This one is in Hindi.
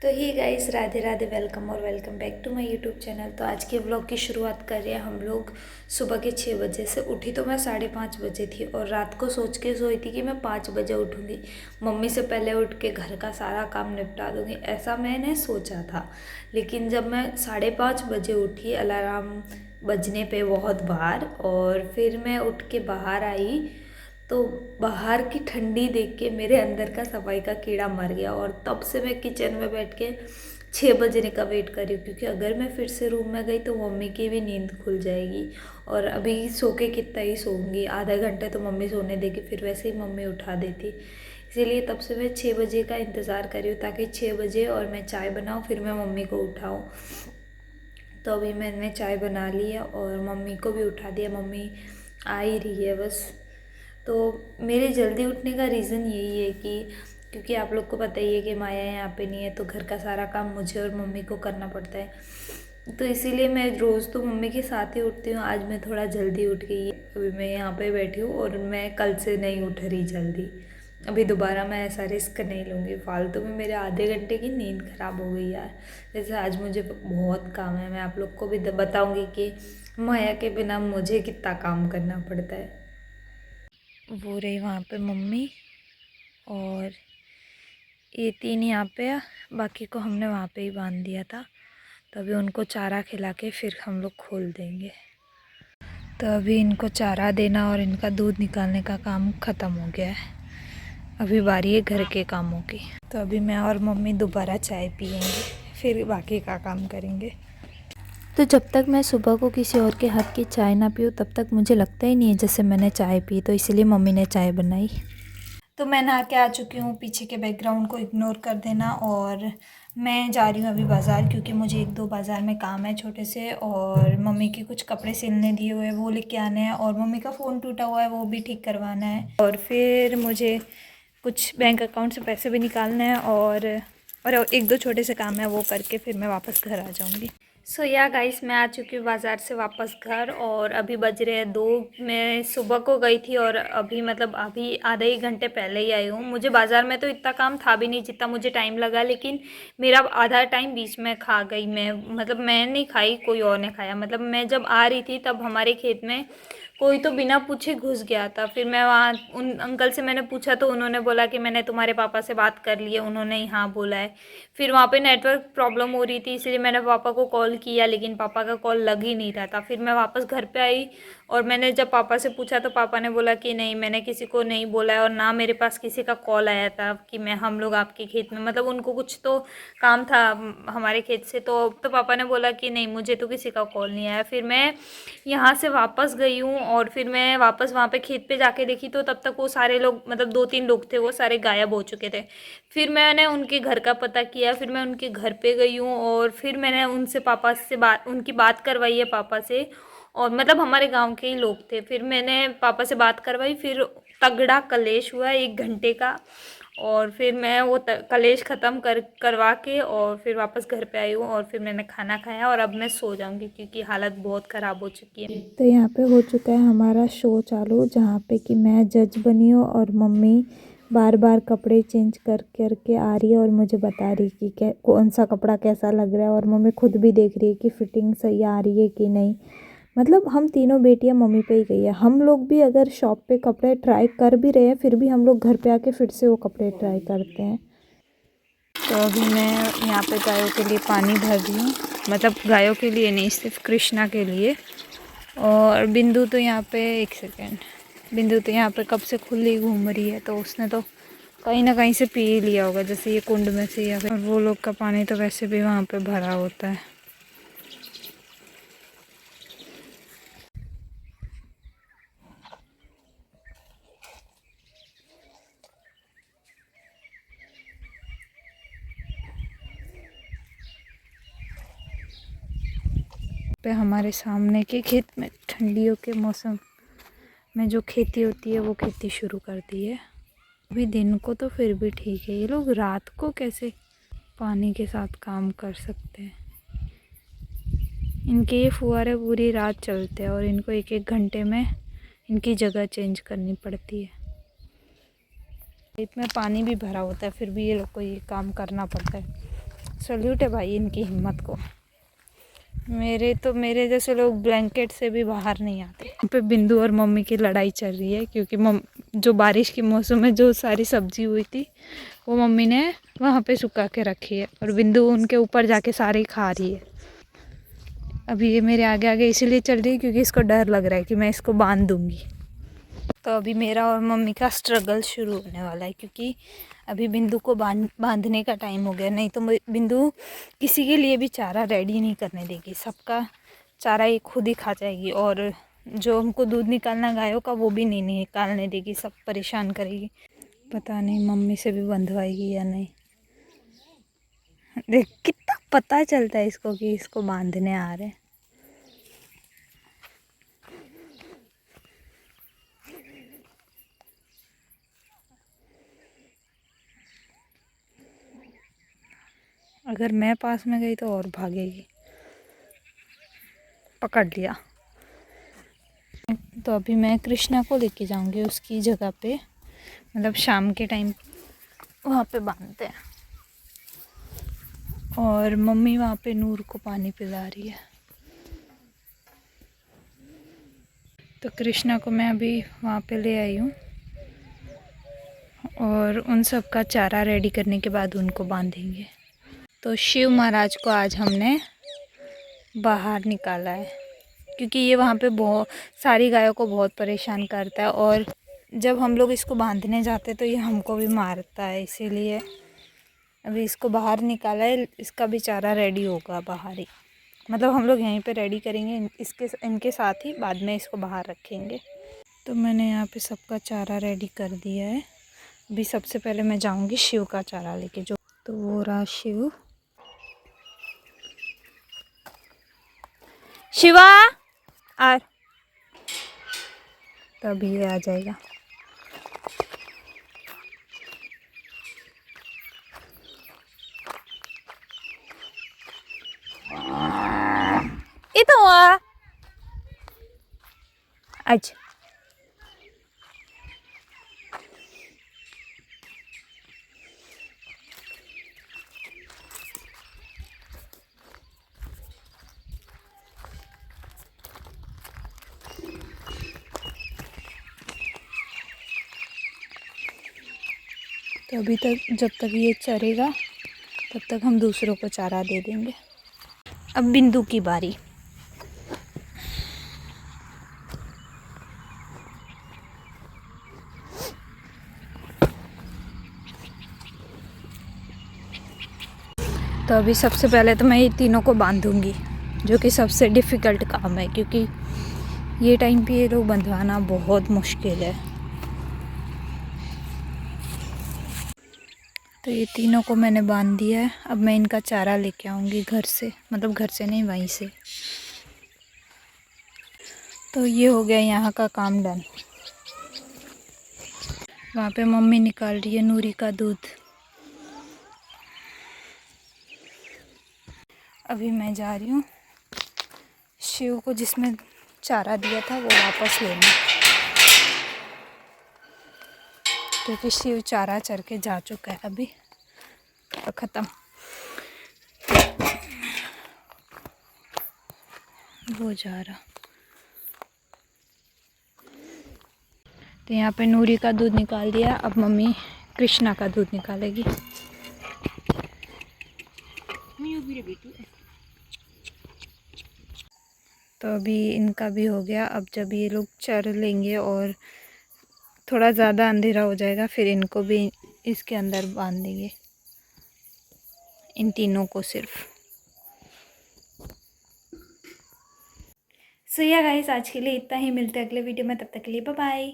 तो hi guys, Radhe Radhe, welcome और welcome back to my YouTube channel. तो आज के व्लॉग की शुरुआत कर रहे हैं हम लोग सुबह के 6 बजे से। उठी तो मैं 5:30 बजे थी और रात को सोच के सोई थी कि मैं 5 बजे उठूँगी, मम्मी से पहले उठ के घर का सारा काम निपटा दूँगी, ऐसा मैंने सोचा था। लेकिन जब मैं 5:30 बजे उठी, अलार्म बजने पे बहुत बार, और फिर मैं उठ के बाहर आई तो बाहर की ठंडी देख के मेरे अंदर का सफाई का कीड़ा मर गया। और तब से मैं किचन में बैठ के 6 बजने का वेट कर रही हूँ, क्योंकि अगर मैं फिर से रूम में गई तो मम्मी की भी नींद खुल जाएगी। और अभी सो के कितना ही सोऊंगी, आधा घंटे तो मम्मी सोने देगी, फिर वैसे ही मम्मी उठा देती। इसीलिए तब से मैं 6 बजे का इंतज़ार कर रही हूँ, ताकि 6 बजे और मैं चाय बनाऊँ, फिर मैं मम्मी को उठाऊँ। तो अभी मैंने चाय बना ली है और मम्मी को भी उठा दिया, मम्मी आ ही रही है बस। तो मेरे जल्दी उठने का रीज़न यही है कि क्योंकि आप लोग को पता ही है कि माया यहाँ पे नहीं है, तो घर का सारा काम मुझे और मम्मी को करना पड़ता है। तो इसीलिए मैं रोज़ तो मम्मी के साथ ही उठती हूँ। आज मैं थोड़ा जल्दी उठ गई, अभी मैं यहाँ पे बैठी हूँ और मैं कल से नहीं उठ रही जल्दी। अभी दोबारा मैं ऐसा रिस्क नहीं लूँगी, फालतू में मेरे आधे घंटे की नींद ख़राब हो गई यार। जैसे आज मुझे बहुत काम है, मैं आप लोग को भी बताऊँगी कि माया के बिना मुझे कितना काम करना पड़ता है। वो रही वहाँ पे मम्मी, और ये 3 यहाँ पे है, बाकी को हमने वहाँ पे ही बांध दिया था। तो अभी उनको चारा खिला के फिर हम लोग खोल देंगे। तो अभी इनको चारा देना और इनका दूध निकालने का काम ख़त्म हो गया है। अभी बारी है घर के कामों की। तो अभी मैं और मम्मी दोबारा चाय पियेंगे, फिर बाकी का काम करेंगे। तो जब तक मैं सुबह को किसी और के हाथ की चाय ना पीऊँ, तब तक मुझे लगता ही नहीं है जैसे मैंने चाय पी। तो इसलिए मम्मी ने चाय बनाई। तो मैं नहा के आ चुकी हूँ, पीछे के बैकग्राउंड को इग्नोर कर देना। और मैं जा रही हूँ अभी बाज़ार, क्योंकि मुझे 1-2 बाज़ार में काम है छोटे से, और मम्मी के कुछ कपड़े सिलने दिए हुए हैं वो लेके आने हैं, और मम्मी का फ़ोन टूटा हुआ है वो भी ठीक करवाना है, और फिर मुझे कुछ बैंक अकाउंट से पैसे भी निकालने हैं, और 1-2 छोटे से काम है वो करके फिर मैं वापस घर आ जाऊँगी। सो या गाइस, मैं आ चुकी हूँ बाज़ार से वापस घर, और अभी बज रहे हैं 2। मैं सुबह को गई थी और अभी अभी आधे ही घंटे पहले ही आई हूँ। मुझे बाज़ार में तो इतना काम था भी नहीं जितना मुझे टाइम लगा, लेकिन मेरा आधा टाइम बीच में खा गई मैं। मैं नहीं खाई, कोई और ने खाया। मैं जब आ रही थी तब हमारे खेत में कोई तो बिना पूछे घुस गया था। फिर मैं वहाँ उन अंकल से मैंने पूछा तो उन्होंने बोला कि मैंने तुम्हारे पापा से बात कर ली है, उन्होंने ही हाँ बोला है। फिर वहाँ पे नेटवर्क प्रॉब्लम हो रही थी, इसलिए मैंने पापा को कॉल किया, लेकिन पापा का कॉल लग ही नहीं रहा था। फिर मैं वापस घर पे आई और मैंने जब पापा से पूछा तो पापा ने बोला कि नहीं, मैंने किसी को नहीं बोला है, और ना मेरे पास किसी का कॉल आया था कि हम लोग आपके खेत में, उनको कुछ तो काम था हमारे खेत से। तो पापा ने बोला कि नहीं, मुझे तो किसी का कॉल नहीं आया। फिर मैं यहाँ से वापस गई हूँ, और फिर मैं वापस वहाँ पे खेत पे जाके देखी तो तब तक वो सारे लोग 2-3 लोग थे, वो सारे गायब हो चुके थे। फिर मैंने उनके घर का पता किया, फिर मैं उनके घर पे गई हूँ, और फिर मैंने उनसे पापा से उनकी बात करवाई है पापा से। और हमारे गांव के ही लोग थे। फिर मैंने पापा से बात करवाई, फिर तगड़ा कलेश हुआ 1 घंटे का, और फिर मैं वो कलेश ख़त्म करवा के और फिर वापस घर पे आई हूँ, और फिर मैंने खाना खाया, और अब मैं सो जाऊँगी क्योंकि हालत बहुत ख़राब हो चुकी है। तो यहाँ पे हो चुका है हमारा शो चालू, जहाँ पे कि मैं जज बनी हूँ और मम्मी बार बार कपड़े चेंज करके आ रही है और मुझे बता रही कि कौन सा कपड़ा कैसा लग रहा है, और मम्मी खुद भी देख रही है कि फिटिंग सही आ रही है कि नहीं। हम तीनों बेटियां मम्मी पे ही गई है। हम लोग भी अगर शॉप पे कपड़े ट्राई कर भी रहे हैं, फिर भी हम लोग घर पे आके फिर से वो कपड़े ट्राई करते हैं। तो अभी मैं यहाँ पे गायों के लिए पानी भर रही हूँ, गायों के लिए नहीं, सिर्फ कृष्णा के लिए। और बिंदु तो यहाँ पे, एक सेकेंड, बिंदु तो यहाँ पे कब से खुली घूम रही है, तो उसने तो कहीं ना कहीं से पी लिया होगा, जैसे ये कुंड में से, या फिर वो लोग का पानी तो वैसे भी वहाँ पे भरा होता है। पे हमारे सामने के खेत में ठंडियों के मौसम में जो खेती होती है वो खेती शुरू कर दी है। अभी दिन को तो फिर भी ठीक है, ये लोग रात को कैसे पानी के साथ काम कर सकते हैं। इनके ये फुहारे पूरी रात चलते हैं, और इनको 1-1 घंटे में इनकी जगह चेंज करनी पड़ती है। खेत में पानी भी भरा होता है, फिर भी ये लोग को ये काम करना पड़ता है। सल्यूट है भाई इनकी हिम्मत को। मेरे जैसे लोग ब्लैंकेट से भी बाहर नहीं आते। यहाँ पे बिंदु और मम्मी की लड़ाई चल रही है क्योंकि जो बारिश के मौसम में जो सारी सब्जी हुई थी वो मम्मी ने वहाँ पे सुखा के रखी है और बिंदु उनके ऊपर जाके सारी खा रही है। अभी ये मेरे आगे आगे इसीलिए चल रही है क्योंकि इसको डर लग रहा है कि मैं इसको बांध दूँगी। तो अभी मेरा और मम्मी का स्ट्रगल शुरू होने वाला है क्योंकि अभी बिंदु को बांधने का टाइम हो गया। नहीं तो बिंदु किसी के लिए भी चारा रेडी नहीं करने देगी, सबका चारा ये खुद ही खा जाएगी। और जो हमको दूध निकालना गायों का वो भी नहीं निकालने देगी, सब परेशान करेगी। पता नहीं मम्मी से भी बंधवाएगी या नहीं। देख कितना पता चलता है इसको कि इसको बांधने आ रहे हैं। अगर मैं पास में गई तो और भागेगी। पकड़ लिया। तो अभी मैं कृष्णा को लेके जाऊंगी उसकी जगह पे, मतलब शाम के टाइम वहाँ पे बांधते हैं। और मम्मी वहाँ पे नूर को पानी पिला रही है। तो कृष्णा को मैं अभी वहाँ पे ले आई हूँ और उन सब का चारा रेडी करने के बाद उनको बांधेंगे। तो शिव महाराज को आज हमने बाहर निकाला है क्योंकि ये वहाँ पे बहुत सारी गायों को बहुत परेशान करता है और जब हम लोग इसको बांधने जाते तो ये हमको भी मारता है। इसीलिए अभी इसको बाहर निकाला है। इसका भी चारा रेडी होगा बाहर ही, मतलब हम लोग यहीं पे रेडी करेंगे इनके साथ ही, बाद में इसको बाहर रखेंगे। तो मैंने यहाँ पे सबका चारा रेडी कर दिया है। अभी सबसे पहले मैं जाऊँगी शिव का चारा लेके, जो तो वो रहा शिव। शिवा आ, तभी ये आ जाएगा। इधर आ अच्छा। तो अभी तक जब तक ये चरेगा तब तक हम दूसरों को चारा दे देंगे। अब बिंदु की बारी। तो अभी सबसे पहले तो मैं ये तीनों को बांधूंगी, जो कि सबसे डिफ़िकल्ट काम है क्योंकि ये टाइम पे ये लोग बंधवाना बहुत मुश्किल है। तो ये तीनों को मैंने बांध दिया है। अब मैं इनका चारा लेके आऊँगी घर से, मतलब घर से नहीं वहीं से। तो ये हो गया यहाँ का काम डन। वहाँ पे मम्मी निकाल रही है नूरी का दूध। अभी मैं जा रही हूँ शिव को जिसमें चारा दिया था वो वापस लेने, क्योंकि शिव चारा चर के जा चुका है। अभी तो ख़त्म, वो जा रहा। तो यहाँ पे नूरी का दूध निकाल दिया। अब मम्मी कृष्णा का दूध निकालेगी। तो अभी इनका भी हो गया। अब जब ये लोग चर लेंगे और थोड़ा ज़्यादा अंधेरा हो जाएगा फिर इनको भी इसके अंदर बांध देंगे, इन तीनों को सिर्फ। सो या गाइस, आज के लिए इतना ही। मिलते हैं अगले वीडियो में, तब तक के लिए बाय बाय।